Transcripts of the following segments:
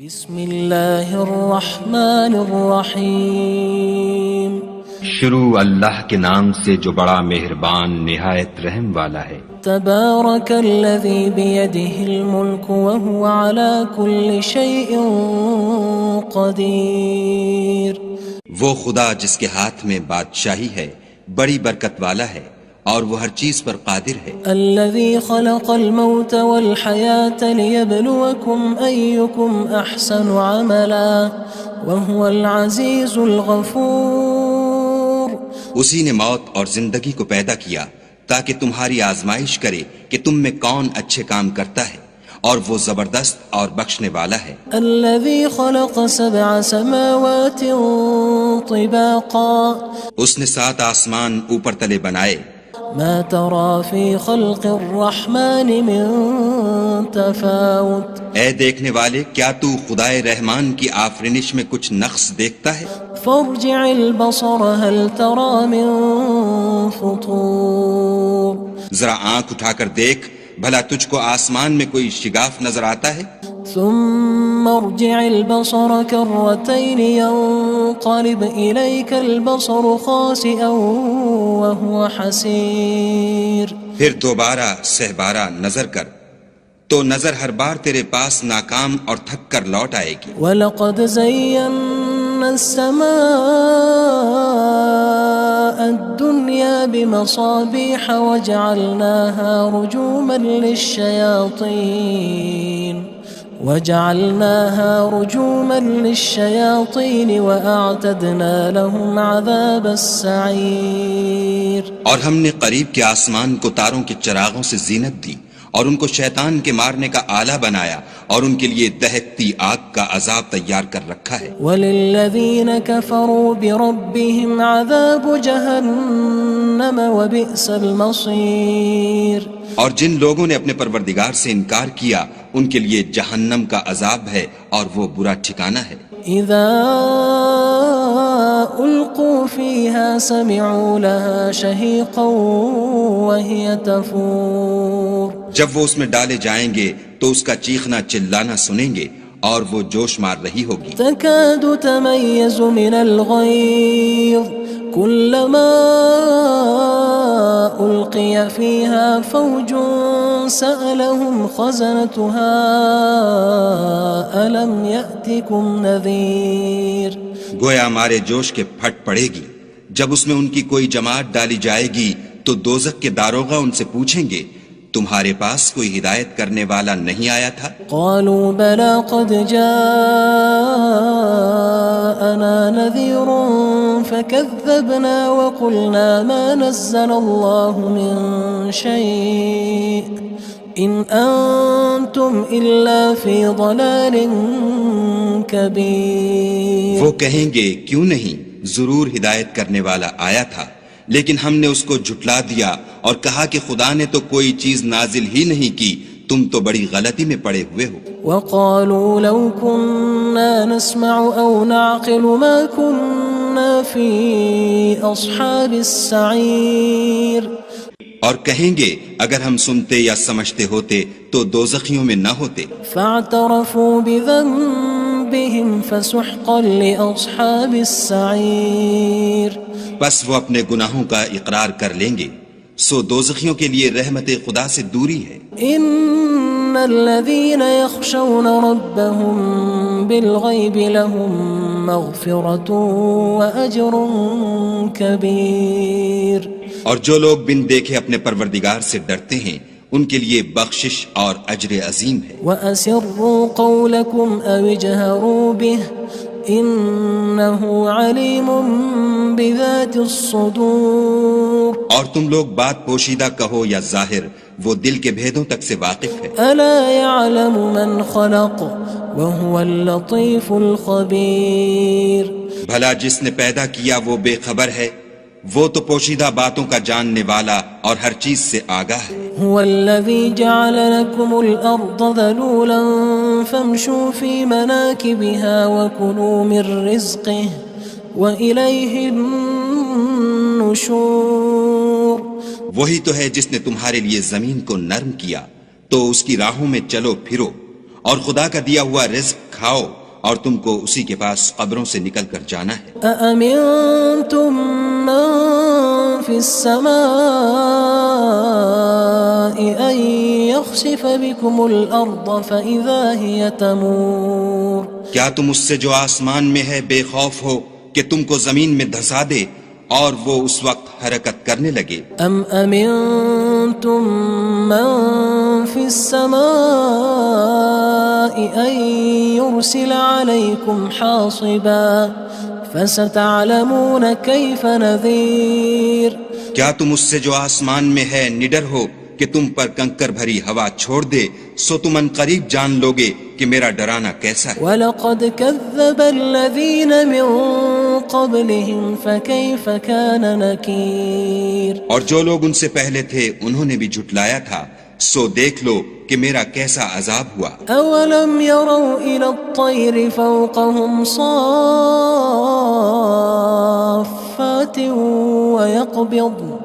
بسم اللہ الرحمن الرحیم شروع اللہ کے نام سے جو بڑا مہربان نہایت رحم والا ہے۔ تبارک الذی بیدہ الملک وہو علی کل شیء قدیر۔ وہ خدا جس کے ہاتھ میں بادشاہی ہے بڑی برکت والا ہے اور وہ ہر چیز پر قادر ہے۔ الذی خلق الموت والحیاة لیبلوکم ایکم احسن عملا وہو العزیز الغفور۔ اسی نے موت اور زندگی کو پیدا کیا تاکہ تمہاری آزمائش کرے کہ تم میں کون اچھے کام کرتا ہے، اور وہ زبردست اور بخشنے والا ہے۔ الذی خلق سبع سماوات طباقا۔ اس نے 7 آسمان اوپر تلے بنائے۔ ما ترى في خلق الرحمن من تفاوت۔ اے دیکھنے والے، کیا تو خدائے رحمان کی آفرینش میں کچھ نقص دیکھتا ہے؟ فارجع البصر هل ترى من فطور۔ ذرا آنکھ اٹھا کر دیکھ، بھلا تجھ کو آسمان میں کوئی شگاف نظر آتا ہے؟ ثم ارجع البصر كرتين ينقلب إليك البصر خاسئا وهو حسير۔ پھر دوبارہ سہبارہ نظر کر تو نظر ہر بار تیرے پاس ناکام اور تھک کر لوٹ آئے گی۔ وَلَقَدْ زَيَّنَّا السَّمَاءَ الدُّنْيَا بِمَصَابِيحَ وَجَعَلْنَاهَا رُجُومًا لِلشَّيَاطِينِ وَأَعْتَدْنَا لَهُمْ عَذَابَ السَّعِيرِ۔ اور ہم نے قریب کے آسمان کو تاروں کے چراغوں سے زینت دی اور ان کو شیطان کے مارنے کا آلہ بنایا، اور ان کے لیے دہکتی آگ کا عذاب تیار کر رکھا ہے۔ وَلِلَّذِينَ كَفَرُوا بِرَبِّهِمْ عَذَابُ جَهَنَّمَ وَبِئْسَ الْمَصِيرُ۔ اور جن لوگوں نے اپنے پروردگار سے انکار کیا ان کے لیے جہنم کا عذاب ہے اور وہ برا ٹھکانہ ہے۔ اذا القوا فيها سمعوا لها شهيقا وهي تفور۔ جب وہ اس میں ڈالے جائیں گے تو اس کا چیخنا چلانا سنیں گے اور وہ جوش مار رہی ہوگی۔ تكاد تميز من الغيظ كلما ألقي فيها فوج سألهم خزنتها ألم يأتكم نذير۔ گویا مارے جوش کے پھٹ پڑے گی۔ جب اس میں ان کی کوئی جماعت ڈالی جائے گی تو دوزخ کے داروغہ ان سے پوچھیں گے تمہارے پاس کوئی ہدایت کرنے والا نہیں آیا تھا؟ قالوا بلى قد جاءنا نذير فكذبنا وقلنا ما نزل الله من شيء إن أنتم إلا في ضلال كبير۔ وہ کہیں گے کیوں نہیں، ضرور ہدایت کرنے والا آیا تھا، لیکن ہم نے اس کو جھٹلا دیا اور کہا کہ خدا نے تو کوئی چیز نازل ہی نہیں کی، تم تو بڑی غلطی میں پڑے ہوئے ہو۔ وقالوا لو كنا نسمع أو نعقل ما كنا في أصحاب السعير۔ اور کہیں گے اگر ہم سنتے یا سمجھتے ہوتے تو دوزخیوں میں نہ ہوتے۔ فاعترفوا بذنبهم فسحقا لأصحاب السعير۔ بس وہ اپنے گناہوں کا اقرار کر لیں گے، سو دوزخیوں کے لیے رحمت خدا سے دوری ہے۔ ان الذين يخشون ربهم بالغيب لهم مغفرة واجر كبير۔ اور جو لوگ بن دیکھے اپنے پروردگار سے ڈرتے ہیں ان کے لیے بخشش اور اجر عظیم ہے۔ واسروا قولكم او اجهروا به انه علیم بذات الصدور۔ اور تم لوگ بات پوشیدہ کہو یا ظاہر، وہ دل کے بھیدوں تک سے واقف ہے۔ الا يعلم من خلق وهو اللطيف الخبير۔ بھلا جس نے پیدا کیا وہ بے خبر ہے، وہ تو پوشیدہ باتوں کا جاننے والا اور ہر چیز سے آگاہ ہے۔ هو الذي جعل لكم الأرض ذلولا فامشوا في مناكبها وكلوا من رزقه وإليه النشور۔ وہی تو ہے جس نے تمہارے لیے زمین کو نرم کیا تو اس کی راہوں میں چلو پھرو اور خدا کا دیا ہوا رزق کھاؤ اور تم کو اسی کے پاس قبروں سے نکل کر جانا ہے۔ أأمنتم من في السماء أن يخسف بكم الأرض فإذا هي تمور۔ کیا تم اس سے جو آسمان میں ہے بے خوف ہو کہ تم کو زمین میں دھسا دے اور وہ اس وقت حرکت کرنے لگے؟ أم أمنتم من في السماء أن يرسل عليكم حاصبا فستعلمون كيف نذير۔ کیا تم اس سے جو آسمان میں ہے نڈر ہو کہ تم پر کنکر بھری ہوا چھوڑ دے، سو تم ان قریب جان لوگے کہ میرا ڈرانا کیسا ہے۔ وَلَقَدْ كَذَّبَ الَّذِينَ مِن قَبْلِهِمْ فَكَيْفَ كَانَ نَكِيرٌ۔ اور جو لوگ ان سے پہلے تھے انہوں نے بھی جھٹلایا تھا، سو دیکھ لو کہ میرا کیسا عذاب ہوا۔ أَوَلَمْ يَرَوْا إِلَى الطَّيْرِ فَوْقَهُمْ صَافَّاتٍ وَيَقْبِضْنَ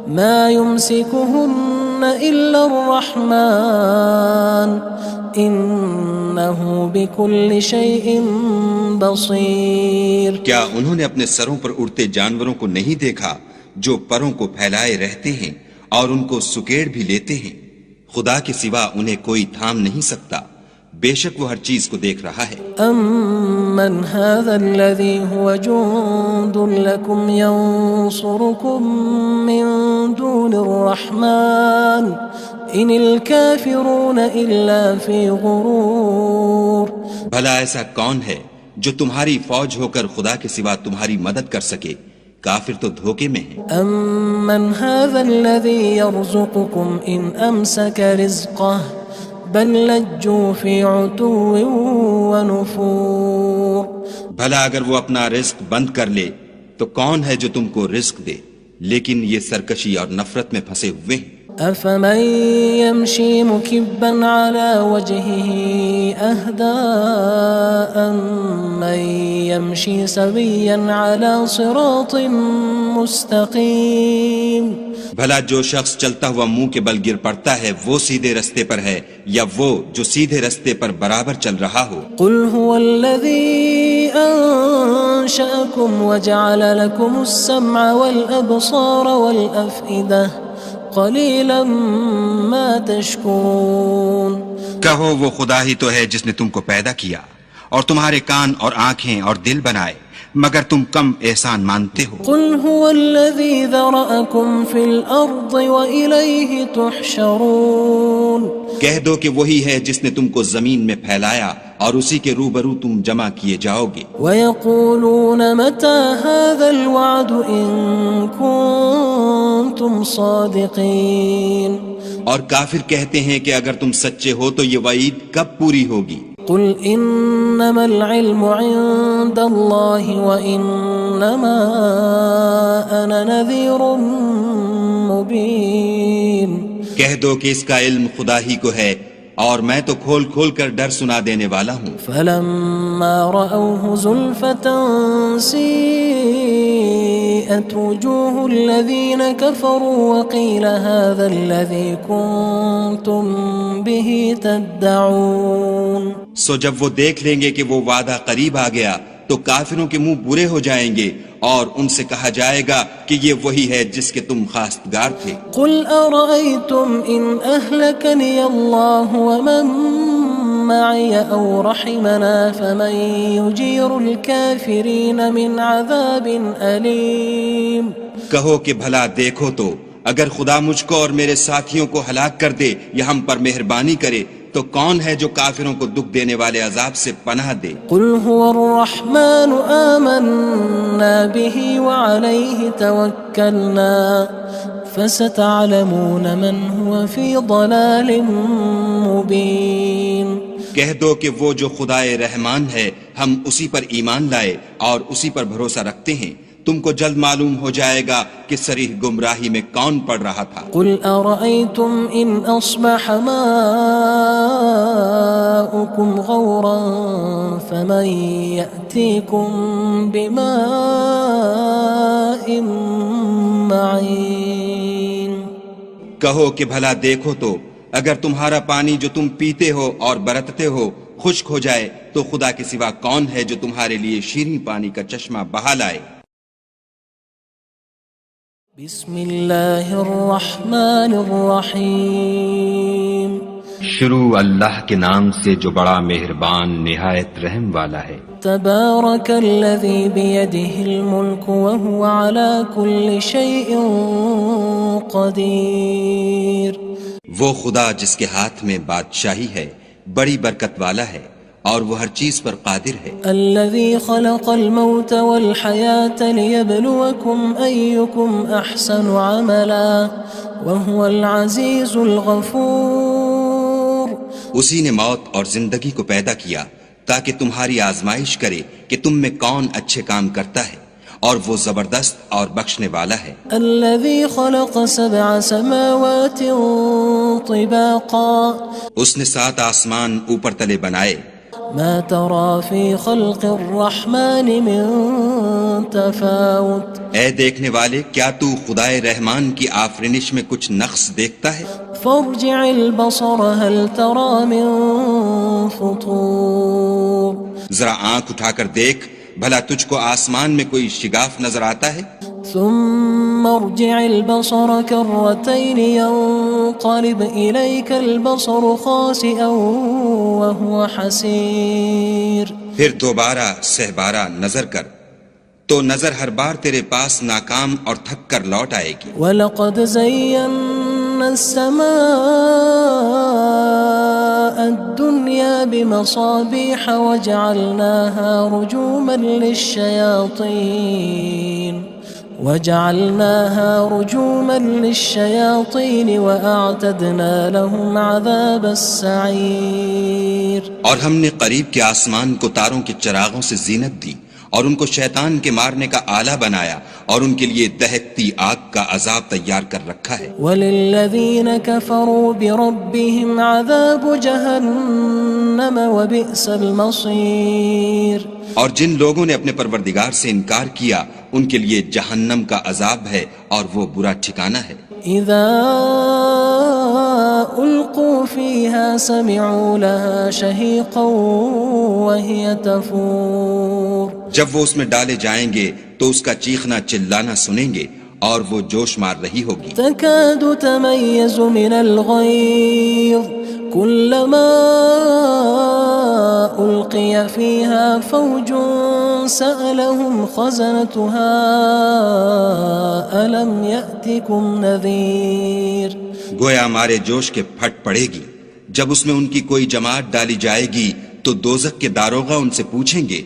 مَا يُمْسِكُهُنَّ إِلَّا الرَّحْمَنُ إِنَّهُ بِكُلِّ شَيْءٍ بَصِيرٌ۔ کیا انہوں نے اپنے سروں پر اڑتے جانوروں کو نہیں دیکھا جو پروں کو پھیلائے رہتے ہیں اور ان کو سکیڑ بھی لیتے ہیں؟ خدا کے سوا انہیں کوئی تھام نہیں سکتا، بے شک وہ ہر چیز کو دیکھ رہا ہے۔ أَمَّنْ هَذَا الَّذِي هُوَ جُندٌ لَكُمْ يَنصُرُكُم مِّن دُونِ الرَّحْمَنِ إِنِ الْكَافِرُونَ إِلَّا فِي غُرُورٍ۔ بھلا ایسا کون ہے جو تمہاری فوج ہو کر خدا کے سوا تمہاری مدد کر سکے؟ کافر تو دھوکے میں ہیں۔ أَمَّنْ هَذَا الَّذِي يَرْزُقُكُمْ إِنْ أَمْسَكَ رِزْقَهُ بَلْ لَجُّوا فِي عُتُوٍّ وَنُفُورٍ۔ بھلا اگر وہ اپنا رزق بند کر لے تو کون ہے جو تم کو رزق دے؟ لیکن یہ سرکشی اور نفرت میں پھنسے ہوئے ہیں۔ أَفَمَن يَمْشِي مُكِبًّا عَلَى وَجْهِهِ أَهْدَىٰ أَمَّن يَمْشِي سَوِيًّا عَلَى صِرَاطٍ مُّسْتَقِيمٍ۔ بھلا جو شخص چلتا ہوا منہ کے بل گر پڑتا ہے وہ سیدھے رستے پر ہے یا وہ جو سیدھے رستے پر برابر چل رہا ہو؟ قُلْ هُوَ الَّذِي أَنشَأَكُمْ وَجَعَلَ لَكُمُ السَّمْعَ وَالْأَبْصَارَ وَالْأَفْئِدَةَ قَلِيلًا مَا تَشْكُرُونَ۔ کہو وہ خدا ہی تو ہے جس نے تم کو پیدا کیا اور تمہارے کان اور آنکھیں اور دل بنائے، مگر تم کم احسان مانتے ہو۔ قُلْ هُوَ الَّذِي ذَرَأَكُمْ فِي الْأَرْضِ وَإِلَيْهِ تُحْشَرُونَ۔ کہہ دو کہ وہی ہے جس نے تم کو زمین میں پھیلایا اور اسی کے روبرو تم جمع کیے جاؤ گے۔ وَيَقُولُونَ مَتَى هَذَا الْوَعْدُ إِن كُنتُمْ صَادِقِينَ۔ اور کافر کہتے ہیں کہ اگر تم سچے ہو تو یہ وعید کب پوری ہوگی؟ قُلْ إِنَّمَا الْعِلْمُ عِندَ اللَّهِ وَإِنَّمَا أَنَا نَذِيرٌ مُّبِينٌ۔ کہہ دو کہ اس کا علم خدا ہی کو ہے اور میں تو کھول کھول کر ڈر سنا دینے والا ہوں۔ فَلَمَّا رَأَوْهُ زُلْفَةً سِيئَتْ وُجُوهُ الَّذِينَ كَفَرُوا وَقِيلَ هَذَا الَّذِي كُنتُم بِهِ تَدَّعُونَ۔ سو جب وہ دیکھ لیں گے کہ وہ وعدہ قریب آ گیا تو کافروں کے منہ برے ہو جائیں گے اور ان سے کہا جائے گا کہ یہ وہی ہے جس کے تم خواستگار تھے۔ قُلْ أَرَأَيْتُمْ إِنْ أَهْلَكَنِيَ اللَّهُ وَمَن مَّعِيَ أَوْ رَحِمَنَا فَمَن يُجِيرُ الْكَافِرِينَ مِنْ عَذَابٍ أَلِيمٍ۔ کہو کہ بھلا دیکھو تو اگر خدا مجھ کو اور میرے ساتھیوں کو ہلاک کر دے یا ہم پر مہربانی کرے تو کون ہے جو کافروں کو دکھ دینے والے عذاب سے پناہ دے؟ قُلْ هُوَ الرَّحْمَنُ آمَنَّا بِهِ وَعَلَيْهِ تَوَكَّلْنَا فَسَتَعْلَمُونَ مَنْ هُوَ فِي ضَلَالٍ مُّبِينٍ۔ کہہ دو کہ وہ جو خدائے رحمان ہے ہم اسی پر ایمان لائے اور اسی پر بھروسہ رکھتے ہیں، تم کو جلد معلوم ہو جائے گا کہ صریح گمراہی میں کون پڑ رہا تھا۔ قُلْ أَرَأَيْتُمْ إِنْ أَصْبَحَ مَاؤُكُمْ غَوْرًا فَمَن يَأْتِيكُم بِمَاءٍ مَّعِينٍ۔ کہو کہ بھلا دیکھو تو اگر تمہارا پانی جو تم پیتے ہو اور برتتے ہو خشک ہو جائے تو خدا کے سوا کون ہے جو تمہارے لیے شیریں پانی کا چشمہ بہا لائے؟ بسم اللہ الرحمن الرحیم شروع اللہ کے نام سے جو بڑا مہربان نہایت رحم والا ہے۔ تبارک الذی بیدہ الملک وہو علی کل شیء قدیر۔ وہ خدا جس کے ہاتھ میں بادشاہی ہے بڑی برکت والا ہے اور وہ ہر چیز پر قادر ہے۔ الذي خلق الموت والحياة ليبلوكم أيكم أحسن عملا وهو العزيز الغفور۔ اسی نے موت اور زندگی کو پیدا کیا تاکہ تمہاری آزمائش کرے کہ تم میں کون اچھے کام کرتا ہے، اور وہ زبردست اور بخشنے والا ہے۔ الذي خلق 7 سماوات طباقا۔ اس نے 7 آسمان اوپر تلے بنائے۔ ما ترى في خلق الرحمن من تفاوت۔ اے دیکھنے والے، کیا تو خدائے رحمان کی آفرینش میں کچھ نقص دیکھتا ہے؟ فارجع البصر هل ترى من فطور۔ ذرا آنکھ اٹھا کر دیکھ، بھلا تجھ کو آسمان میں کوئی شگاف نظر آتا ہے؟ ثم ارجع البصر كرتين ينقلب إليك البصر خاسئا وهو حسير۔ پھر دوبارہ سہبارہ نظر کر تو نظر ہر بار تیرے پاس ناکام اور تھک کر لوٹ آئے گی۔ وَلَقَدْ زَيَّنَّا السَّمَاءَ الدُّنْيَا بِمَصَابِيحَ وَجَعَلْنَاهَا رُجُومًا لِلشَّيَاطِينِ وَأَعْتَدْنَا لَهُمْ عَذَابَ السَّعِيرِ۔ اور ہم نے قریب کے آسمان کو تاروں کے چراغوں سے زینت دی اور ان کو شیطان کے مارنے کا آلہ بنایا، اور ان کے لیے دہکتی آگ کا عذاب تیار کر رکھا ہے۔ وَلِلَّذِينَ كَفَرُوا بِرَبِّهِمْ عَذَابُ جَهَنَّمَ وَبِئْسَ الْمَصِيرُ۔ اور جن لوگوں نے اپنے پروردگار سے انکار کیا ان کے لیے جہنم کا عذاب ہے اور وہ برا ٹھکانہ ہے۔ اذا القوا فيها سمعوا لها شهيقا وهي تفور۔ جب وہ اس میں ڈالے جائیں گے تو اس کا چیخنا چلانا سنیں گے اور وہ جوش مار رہی ہوگی۔ تكاد تميز من الغيظ كلما ألقي فيها فوج سألهم خزنتها ألم يأتكم نذير۔ گویا مارے جوش کے پھٹ پڑے گی۔ جب اس میں ان کی کوئی جماعت ڈالی جائے گی تو دوزخ کے داروغہ ان سے پوچھیں گے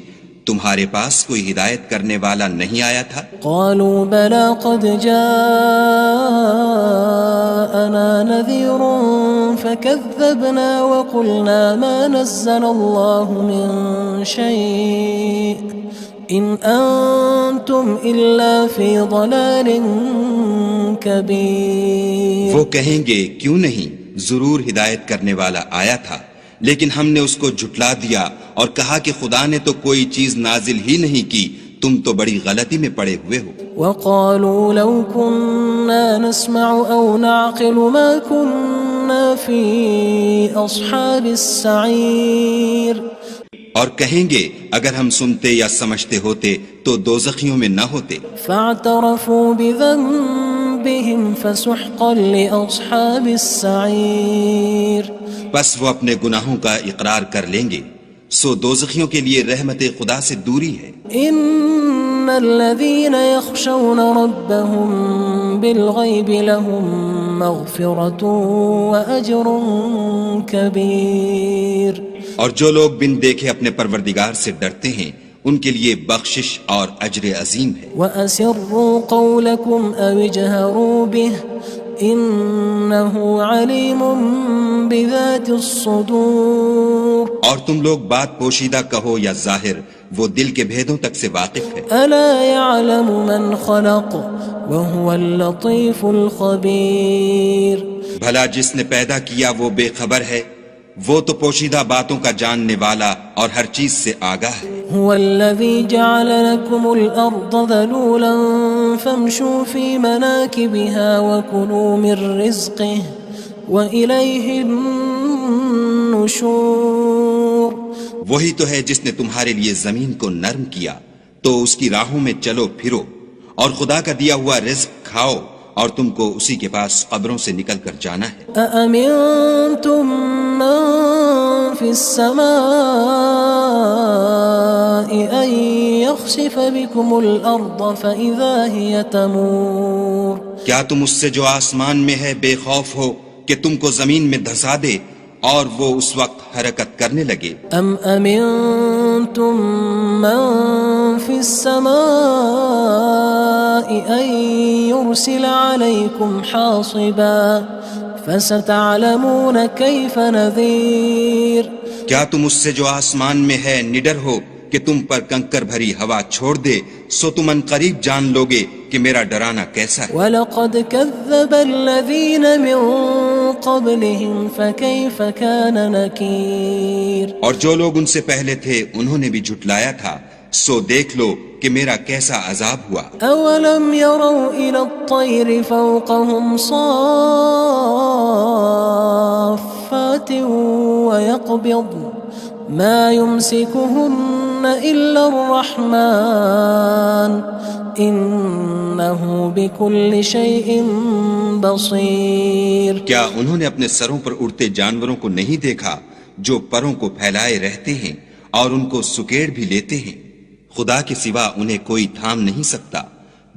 تمہارے پاس کوئی ہدایت کرنے والا نہیں آیا تھا؟ قالوا بلى قد جاءنا نذير فكذبنا وقلنا ما نزل الله من شيء إن أنتم إلا في ضلال كبير۔ وہ کہیں گے کیوں نہیں، ضرور ہدایت کرنے والا آیا تھا، لیکن ہم نے اس کو جھٹلا دیا اور کہا کہ خدا نے تو کوئی چیز نازل ہی نہیں کی، تم تو بڑی غلطی میں پڑے ہوئے ہو۔ وقالوا لو كنا نسمع أو نعقل ما كنا في أصحاب السعير۔ اور کہیں گے اگر ہم سنتے یا سمجھتے ہوتے تو دوزخیوں میں نہ ہوتے۔ فاعترفوا بذنبهم فسحقا لأصحاب السعير۔ بس وہ اپنے گناہوں کا اقرار کر لیں گے، سو دوزخیوں کے لیے رحمت خدا سے دوری ہے۔ ان الذين يخشون ربهم بالغيب لهم مغفرة وأجر كبير۔ اور جو لوگ بن دیکھے اپنے پروردگار سے ڈرتے ہیں ان کے لیے بخشش اور اجر عظیم ہے۔ وَأَسِرُّوا قَوْلَكُمْ أَوِ اجْهَرُوا بِهِ إِنَّهُ عَلِيمٌ بِذَاتِ الصُّدُورِ۔ اور تم لوگ بات پوشیدہ کہو یا ظاہر، وہ دل کے بھیدوں تک سے واقف ہے۔ أَلَا يَعْلَمُ مَنْ خَلَقَ وَهُوَ اللَّطِيفُ الْخَبِيرُ۔ بھلا جس نے پیدا کیا وہ بے خبر ہے، وہ تو پوشیدہ باتوں کا جاننے والا اور ہر چیز سے آگاہ ہے۔ هو الذي جعل لكم الأرض ذلولا فامشوا في مناكبها وكلوا من رزقه وإليه النشور. وہی تو ہے جس نے تمہارے لیے زمین کو نرم کیا تو اس کی راہوں میں چلو پھرو اور خدا کا دیا ہوا رزق کھاؤ اور تم کو اسی کے پاس قبروں سے نکل کر جانا ہے. أأمنتم من في السماء أن يخسف بكم الأرض فإذا هي تمور. کیا تم اس سے جو آسمان میں ہے بے خوف ہو کہ تم کو زمین میں دھسا دے اور وہ اس وقت حرکت کرنے لگے؟ ام امنتم من في السماء ان يرسل عليكم حاصبا فستعلمون كيف نذير. کیا تم اس سے جو آسمان میں ہے نڈر ہو کہ تم پر کنکر بھری ہوا چھوڑ دے سو تم ان قریب جان لوگے کہ میرا ڈرانا کیسا ہے. وَلَقَدْ كَذَّبَ الَّذِينَ مِن قَبْلِهِمْ فَكَيْفَ كَانَ نَكِيرٌ. اور جو لوگ ان سے پہلے تھے انہوں نے بھی جھٹلایا تھا سو دیکھ لو کہ میرا کیسا عذاب ہوا. أَوَلَمْ يَرَوْا إِلَى الطَّيْرِ فَوْقَهُمْ صَافَّاتٍ وَيَقْبِضْنَ ما يمسكهن إلا الرحمن إنه بكل شيء بصير. کیا انہوں نے اپنے سروں پر اڑتے جانوروں کو نہیں دیکھا جو پروں کو پھیلائے رہتے ہیں اور ان کو سکیڑ بھی لیتے ہیں؟ خدا کے سوا انہیں کوئی تھام نہیں سکتا،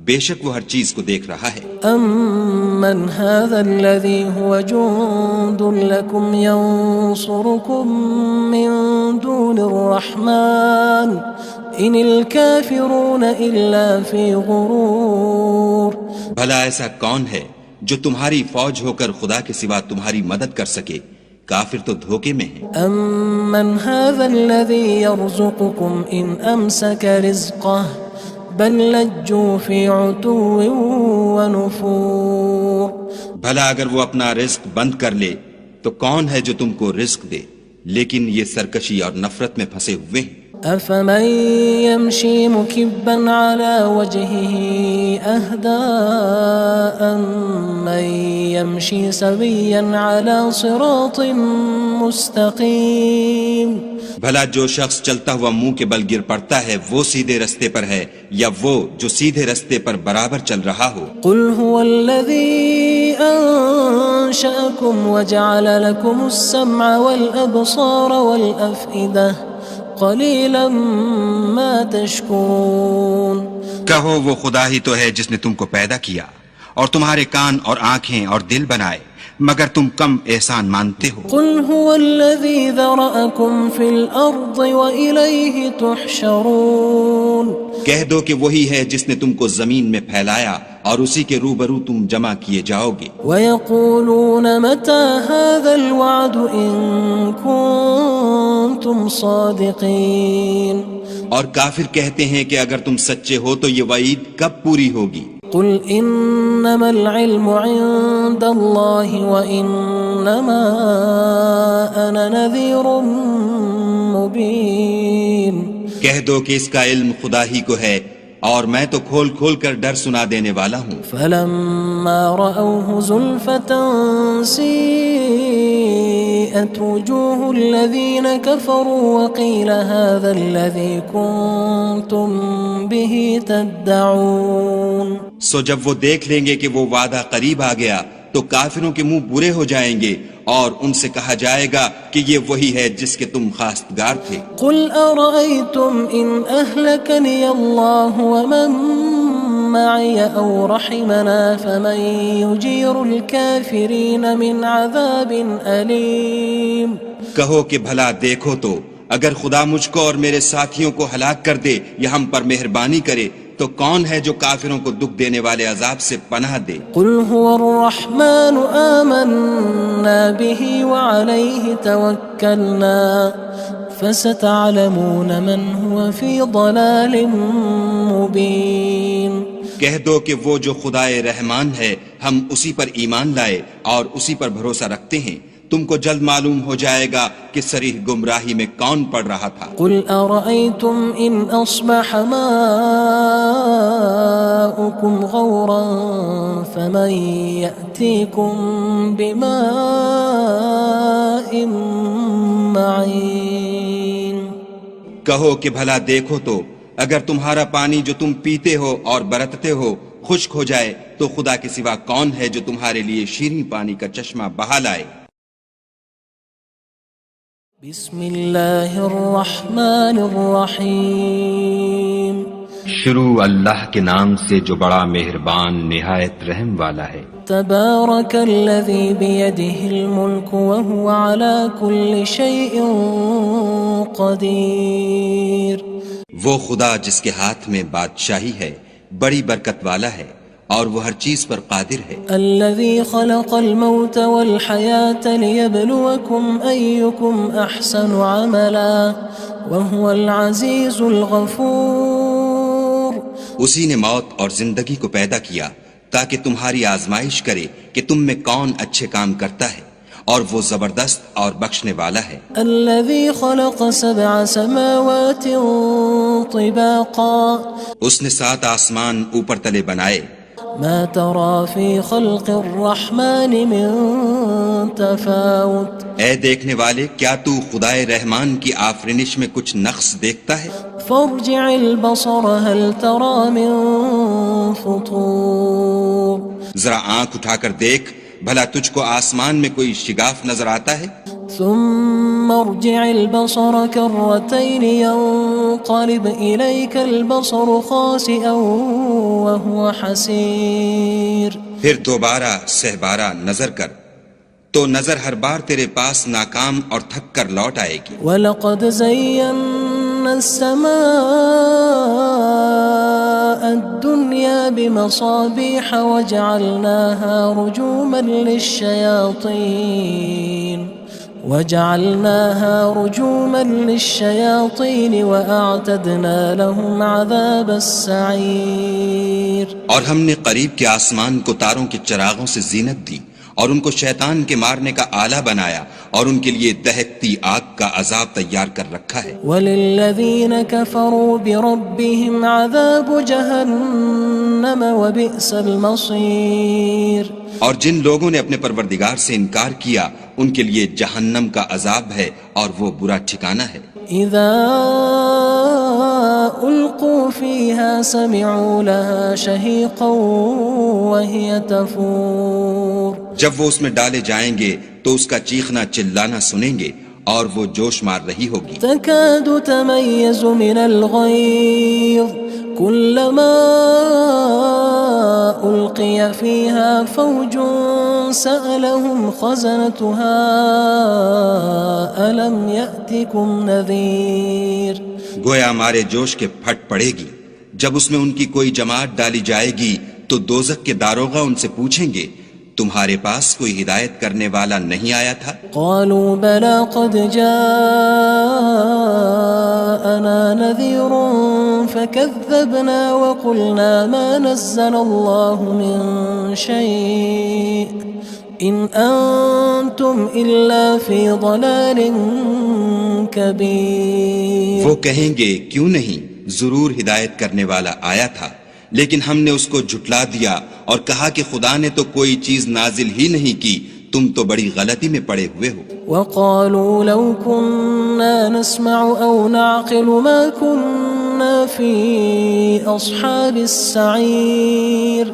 بے شک وہ ہر چیز کو دیکھ رہا ہے. أَمَّنْ هَذَا الَّذِي هُوَ جُندٌ لَكُمْ يَنصُرُكُم مِّن دُونِ الرَّحْمَنِ إِنِ الْكَافِرُونَ إِلَّا فِي غُرُورٍ. بھلا ایسا کون ہے جو تمہاری فوج ہو کر خدا کے سوا تمہاری مدد کر سکے؟ کافر تو دھوکے میں ہیں. أَمَّنْ هَذَا الَّذِي يَرْزُقُكُمْ إِنْ أَمْسَكَ رِزْقَهُ بل لجوا فی عتو ونفور. بھلا اگر وہ اپنا رزق بند کر لے تو کون ہے جو تم کو رزق دے، لیکن یہ سرکشی اور نفرت میں پھنسے ہوئے ہیں. افمن يمشي مكبا على وجهه اهدى أمن يمشي سويا على صراط مستقيم. بھلا جو شخص چلتا ہوا منہ کے بل گر پڑتا ہے وہ سیدھے رستے پر ہے یا وہ جو سیدھے رستے پر برابر چل رہا ہو؟ قل هو الذي أنشأكم وجعل لكم السمع والأبصار والأفئدة قلیلا ما تشکرون. کہو وہ خدا ہی تو ہے جس نے تم کو پیدا کیا اور تمہارے کان اور آنکھیں اور دل بنائے، مگر تم کم احسان مانتے ہو. قل هو الذي ذرأكم في الأرض وإليه تحشرون. کہہ دو کہ وہی ہے جس نے تم کو زمین میں پھیلایا اور اسی کے روبرو تم جمع کیے جاؤ گے. وَيَقُولُونَ مَتَى هَذَا الْوَعْدُ إِن كُنتُمْ صَادِقِينَ. اور کافر کہتے ہیں کہ اگر تم سچے ہو تو یہ وعید کب پوری ہوگی؟ قل انما العلم عند الله وانما انا نذير مبين. کہہ دو کہ اس کا علم خدا ہی کو ہے اور میں تو کھول کھول کر ڈر سنا دینے والا ہوں. فلما رأوه زلفة سيئت وجوه الذين كفروا وقيل هذا الذي كنتم به تدعون. سو جب وہ دیکھ لیں گے کہ وہ وعدہ قریب آ گیا تو کافروں کے منہ برے ہو جائیں گے اور ان سے کہا جائے گا کہ یہ وہی ہے جس کے تم خواستگار تھے. قل أرأيتم إن أهلكني الله ومن معي أو رحمنا فمن يجير الكافرين من عذاب أليم. کہو کہ بھلا دیکھو تو اگر خدا مجھ کو اور میرے ساتھیوں کو ہلاک کر دے یا ہم پر مہربانی کرے تو کون ہے جو کافروں کو دکھ دینے والے عذاب سے پناہ دے؟ قل هو الرحمن آمنا به وعليه توكلنا فستعلمون من هو في ضلال مبين. کہہ دو کہ وہ جو خدائے رحمان ہے ہم اسی پر ایمان لائے اور اسی پر بھروسہ رکھتے ہیں، تم کو جلد معلوم ہو جائے گا کہ صریح گمراہی میں کون پڑ رہا تھا۔ قل أرأيتم إن أصبح ماؤكم غورا فمن يأتيكم بماء معين۔ کہو کہ بھلا دیکھو تو اگر تمہارا پانی جو تم پیتے ہو اور برتتے ہو خشک ہو جائے تو خدا کے سوا کون ہے جو تمہارے لیے شیریں پانی کا چشمہ بہا لائے۔ بسم اللہ الرحمن الرحیم۔ شروع اللہ کے نام سے جو بڑا مہربان نہایت رحم والا ہے۔ تبارک الذی بیدہ الملک وہو علی کل شیء قدیر۔ وہ خدا جس کے ہاتھ میں بادشاہی ہے بڑی برکت والا ہے اور وہ ہر چیز پر قادر ہے۔ الذي خلق الموت والحياة ليبلوكم أيكم أحسن عملا وهو العزيز الغفور۔ اسی نے موت اور زندگی کو پیدا کیا تاکہ تمہاری آزمائش کرے کہ تم میں کون اچھے کام کرتا ہے اور وہ زبردست اور بخشنے والا ہے۔ الذي خلق 7 سماوات طباقا۔ اس نے 7 آسمان اوپر تلے بنائے۔ ما ترى في خلق الرحمن من تفاوت۔ اے دیکھنے والے کیا تو خدائے رحمان کی آفرینش میں کچھ نقص دیکھتا ہے؟ فارجع البصر هل ترى من فطور۔ ذرا آنکھ اٹھا کر دیکھ بھلا تجھ کو آسمان میں کوئی شگاف نظر آتا ہے؟ ثم ارجع البصر كرتين ينقلب إليك البصر خاسئا وهو حسير۔ پھر دوبارہ سہبارہ نظر کر تو نظر ہر بار تیرے پاس ناکام اور تھک کر لوٹ آئے گی۔ وَلَقَدْ زَيَّنَّا السَّمَاءَ الدُّنْيَا بِمَصَابِيحَ وَجَعَلْنَاهَا رُجُومًا لِلشَّيَاطِينِ وَأَعْتَدْنَا لَهُمْ عَذَابَ السَّعِيرِ۔ اور ہم نے قریب کے آسمان کو تاروں کے چراغوں سے زینت دی اور ان کو شیطان کے مارنے کا آلہ بنایا اور ان کے لیے دہکتی آگ کا عذاب تیار کر رکھا ہے۔ وَلِلَّذِينَ كَفَرُوا بِرَبِّهِمْ عَذَابُ جَهَنَّمَ وَبِئْسَ الْمَصِيرُ۔ اور جن لوگوں نے اپنے پروردگار سے انکار کیا ان کے لیے جہنم کا عذاب ہے اور وہ برا ٹھکانہ ہے۔ اذا القوا فيها سمعوا لها شهيقا وهي تفور۔ جب وہ اس میں ڈالے جائیں گے تو اس کا چیخنا چلانا سنیں گے اور وہ جوش مار رہی ہوگی۔ تكاد تميز من الغيظ كلما ألقي فيها فوج سألهم خزنتها ألم يأتكم نذير۔ گویا مارے جوش کے پھٹ پڑے گی جب اس میں ان کی کوئی جماعت ڈالی جائے گی تو دوزخ کے داروغہ ان سے پوچھیں گے تمہارے پاس کوئی ہدایت کرنے والا نہیں آیا تھا؟ قالوا بلى قد جاءنا نذير فكذبنا وقلنا ما نزل الله من شيء إن أنتم إلا في ضلال كبير۔ وہ کہیں گے کیوں نہیں ضرور ہدایت کرنے والا آیا تھا لیکن ہم نے اس کو جھٹلا دیا اور کہا کہ خدا نے تو کوئی چیز نازل ہی نہیں کی، تم تو بڑی غلطی میں پڑے ہوئے ہو۔ وقالوا لو كنا نسمع أو نعقل ما كنا في أصحاب السعير۔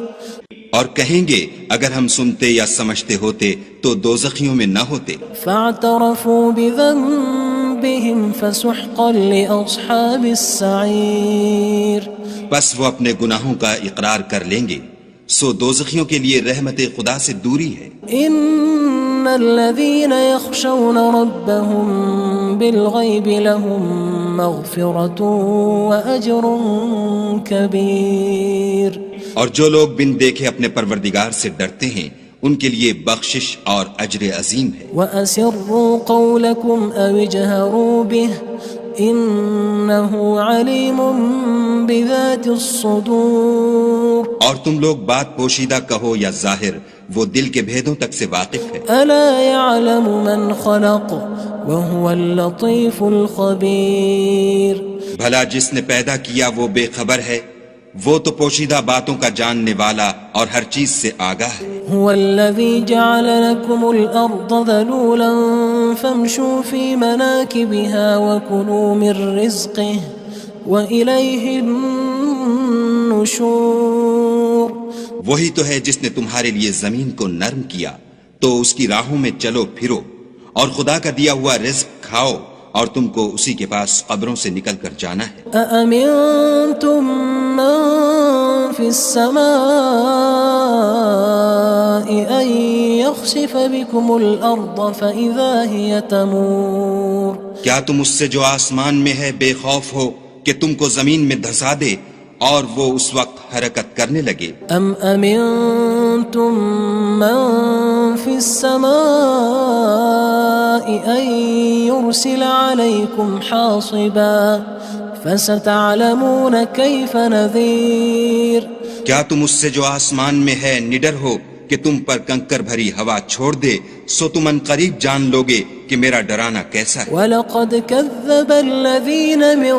اور کہیں گے اگر ہم سنتے یا سمجھتے ہوتے تو دوزخیوں میں نہ ہوتے۔ فاعترفوا بذنبهم فسحقا لأصحاب السعير۔ بس وہ اپنے گناہوں کا اقرار کر لیں گے سو دوزخیوں کے لیے رحمت خدا سے دوری ہے۔ ان الذين يخشون ربهم بالغيب لهم مغفرة وأجر كبير۔ اور جو لوگ بن دیکھے اپنے پروردگار سے ڈرتے ہیں ان کے لیے بخشش اور اجر عظیم ہے۔ وَأَسِرُّوا قَوْلَكُمْ أَوِ اجْهَرُوا بِهِ إِنَّهُ عَلِيمٌ بِذَاتِ الصُّدُورِ۔ اور تم لوگ بات پوشیدہ کہو یا ظاہر وہ دل کے بھیدوں تک سے واقف ہے۔ ألا يعلم من خلق وهو اللطيف الخبير بھلا جس نے پیدا کیا وہ بے خبر ہے، وہ تو پوشیدہ باتوں کا جاننے والا اور ہر چیز سے آگاہ ہے۔ هو الذي جعل لكم الأرض ذلولا فامشوا في مناكبها وكلوا من رزقه وإليه النشور وہی تو ہے جس نے تمہارے لیے زمین کو نرم کیا تو اس کی راہوں میں چلو پھرو اور خدا کا دیا ہوا رزق کھاؤ اور تم کو اسی کے پاس قبروں سے نکل کر جانا ہے۔ أأمنتم من في السماء أن يخسف بكم الأرض فإذا هي تمور کیا تم اس سے جو آسمان میں ہے بے خوف ہو کہ تم کو زمین میں دھسا دے اور وہ اس وقت حرکت کرنے لگے؟ أم أمنتم من في السماء أن يرسل عليكم حاصبا فستعلمون كيف نذير کیا تم اس سے جو آسمان میں ہے نڈر ہو کہ تم پر کنکر بھری ہوا چھوڑ دے، سو تم ان قریب جان لوگے کہ میرا ڈرانا کیسا ہے۔ وَلَقَدْ كَذَّبَ الَّذِينَ مِن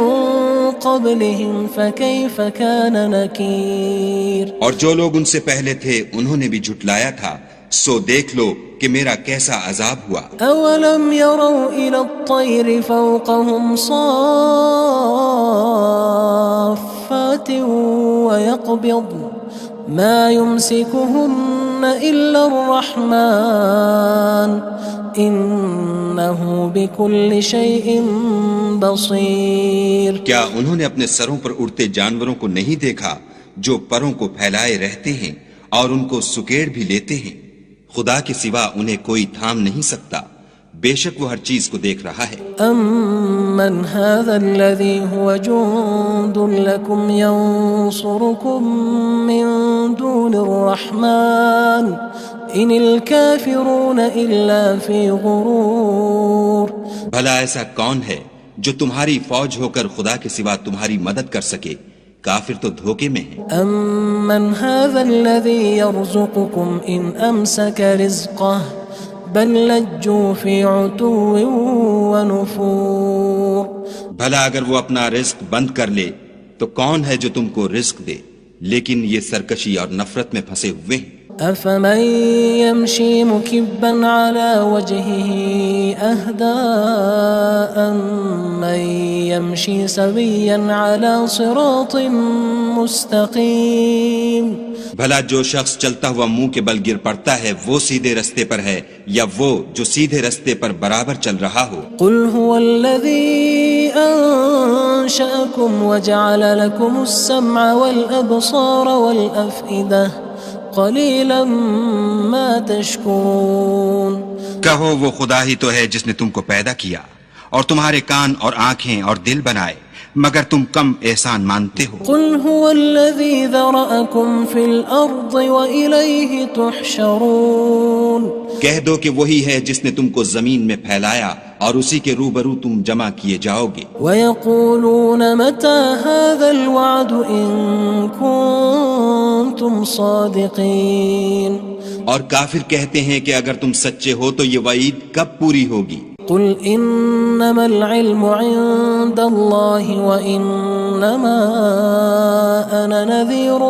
قَبْلِهِمْ فَكَيْفَ كَانَ نَكِيرٌ اور جو لوگ ان سے پہلے تھے انہوں نے بھی جھٹلایا تھا، سو دیکھ لو کہ میرا کیسا عذاب ہوا۔ أَوَلَمْ يَرَوْا إِلَى الطَّيْرِ فَوْقَهُمْ صَافَّاتٍ وَيَقْبِضْنَ مَا يُمْسِكُهُنَّ إِلَّا الرَّحْمَنُ إِنَّهُ بِكُلِّ شَيْءٍ بَصِيرٌ کیا انہوں نے اپنے سروں پر اڑتے جانوروں کو نہیں دیکھا جو پروں کو پھیلائے رہتے ہیں اور ان کو سکیڑ بھی لیتے ہیں؟ خدا کے سوا انہیں کوئی تھام نہیں سکتا، بے شک وہ ہر چیز کو دیکھ رہا ہے۔ أَمَّنْ هَذَا الَّذِي هُوَ جُندٌ لَكُمْ يَنصُرُكُم مِّن دُونِ الرَّحْمَنِ إِنِ الْكَافِرُونَ إِلَّا فِي غُرُورٍ بھلا ایسا کون ہے جو تمہاری فوج ہو کر خدا کے سوا تمہاری مدد کر سکے؟ کافر تو دھوکے میں ہیں۔ أَمَّنْ هَذَا الَّذِي يَرْزُقُكُمْ إِنْ أَمْسَكَ رِزْقَهُ بَلْ لَجُّوا فِي عُتُوٍّ وَنُفُورٍ بھلا اگر وہ اپنا رزق بند کر لے تو کون ہے جو تم کو رزق دے، لیکن یہ سرکشی اور نفرت میں پھنسے ہوئے ہیں۔ أَفَمَن يَمْشِي مُكِبًّا عَلَى وَجْهِهِ أَهْدَىٰ أَمَّن يَمْشِي سَوِيًّا عَلَى صِرَاطٍ مُّسْتَقِيمٍ بھلا جو شخص چلتا ہوا منہ کے بل گر پڑتا ہے وہ سیدھے رستے پر ہے یا وہ جو سیدھے رستے پر برابر چل رہا ہو؟ قُلْ هُوَ الَّذِي أَنشَأَكُمْ وَجَعَلَ لَكُمُ السَّمْعَ وَالْأَبْصَارَ وَالْأَفْئِدَةَ قَلِيلًا مَا تَشْكُرُونَ کہو وہ خدا ہی تو ہے جس نے تم کو پیدا کیا اور تمہارے کان اور آنکھیں اور دل بنائے، مگر تم کم احسان مانتے ہو۔ قُلْ هُوَ الَّذِي ذَرَأَكُمْ فِي الْأَرْضِ وَإِلَيْهِ تُحْشَرُونَ کہہ دو کہ وہی ہے جس نے تم کو زمین میں پھیلایا اور اسی کے روبرو تم جمع کیے جاؤ گے۔ وَيَقُولُونَ مَتَى هَذَا الْوَعْدُ إِن كُنتُمْ صَادِقِينَ اور کافر کہتے ہیں کہ اگر تم سچے ہو تو یہ وعید کب پوری ہوگی؟ قُلْ إِنَّمَا الْعِلْمُ عِندَ اللَّهِ وَإِنَّمَا أَنَا نَذِيرٌ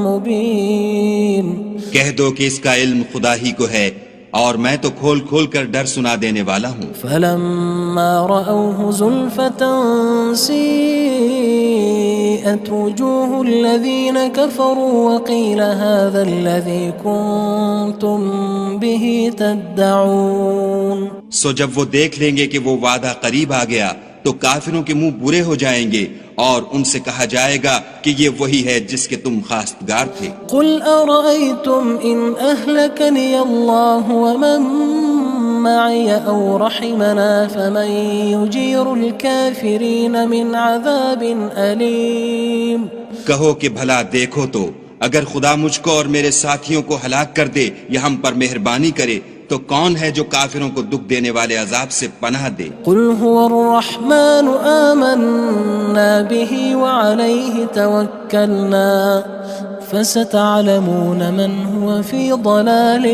مُبِينٌ کہہ دو کہ اس کا علم خدا ہی کو ہے اور میں تو کھول کھول کر ڈر سنا دینے والا ہوں۔ فَلَمَّا رَأَوْهُ زُلْفَةً سِيئَتْ وُجُوهُ الَّذِينَ كَفَرُوا وَقِيلَ هَذَا الَّذِي كُنتُم بِهِ تَدَّعُونَ سو جب وہ دیکھ لیں گے کہ وہ وعدہ قریب آ گیا تو کافروں کے منہ برے ہو جائیں گے اور ان سے کہا جائے گا کہ یہ وہی ہے جس کے تم خواستگار تھے۔ قُلْ أَرَأَيْتُمْ إِنْ أَهْلَكَنِيَ اللَّهُ وَمَن مَّعِيَ أَوْ رَحِمَنَا فَمَن يُجِيرُ الْكَافِرِينَ مِنْ عَذَابٍ أَلِيمٍ کہو کہ بھلا دیکھو تو اگر خدا مجھ کو اور میرے ساتھیوں کو ہلاک کر دے یا ہم پر مہربانی کرے تو کون ہے جو کافروں کو دکھ دینے والے عذاب سے پناہ دے؟ قُلْ هُوَ الرَّحْمَنُ آمَنَّا بِهِ وَعَلَيْهِ تَوَكَّلْنَا فستعلمون من هو في ضلال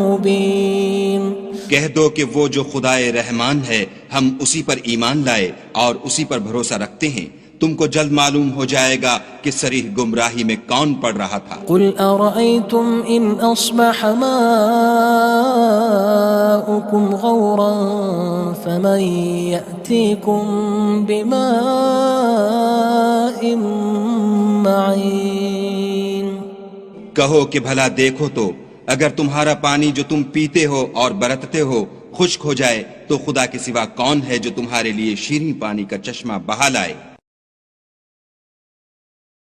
مبين. کہہ دو کہ وہ جو خدائے رحمان ہے ہم اسی پر ایمان لائے اور اسی پر بھروسہ رکھتے ہیں، تم کو جلد معلوم ہو جائے گا کہ صریح گمراہی میں کون پڑ رہا تھا. قل أرأيتم إن أصبح ماؤكم غورا فمن يأتيكم بماء معين. کہو کہ بھلا دیکھو تو اگر تمہارا پانی جو تم پیتے ہو اور برتتے ہو خشک ہو جائے تو خدا کے سوا کون ہے جو تمہارے لیے شیریں پانی کا چشمہ بہا لائے.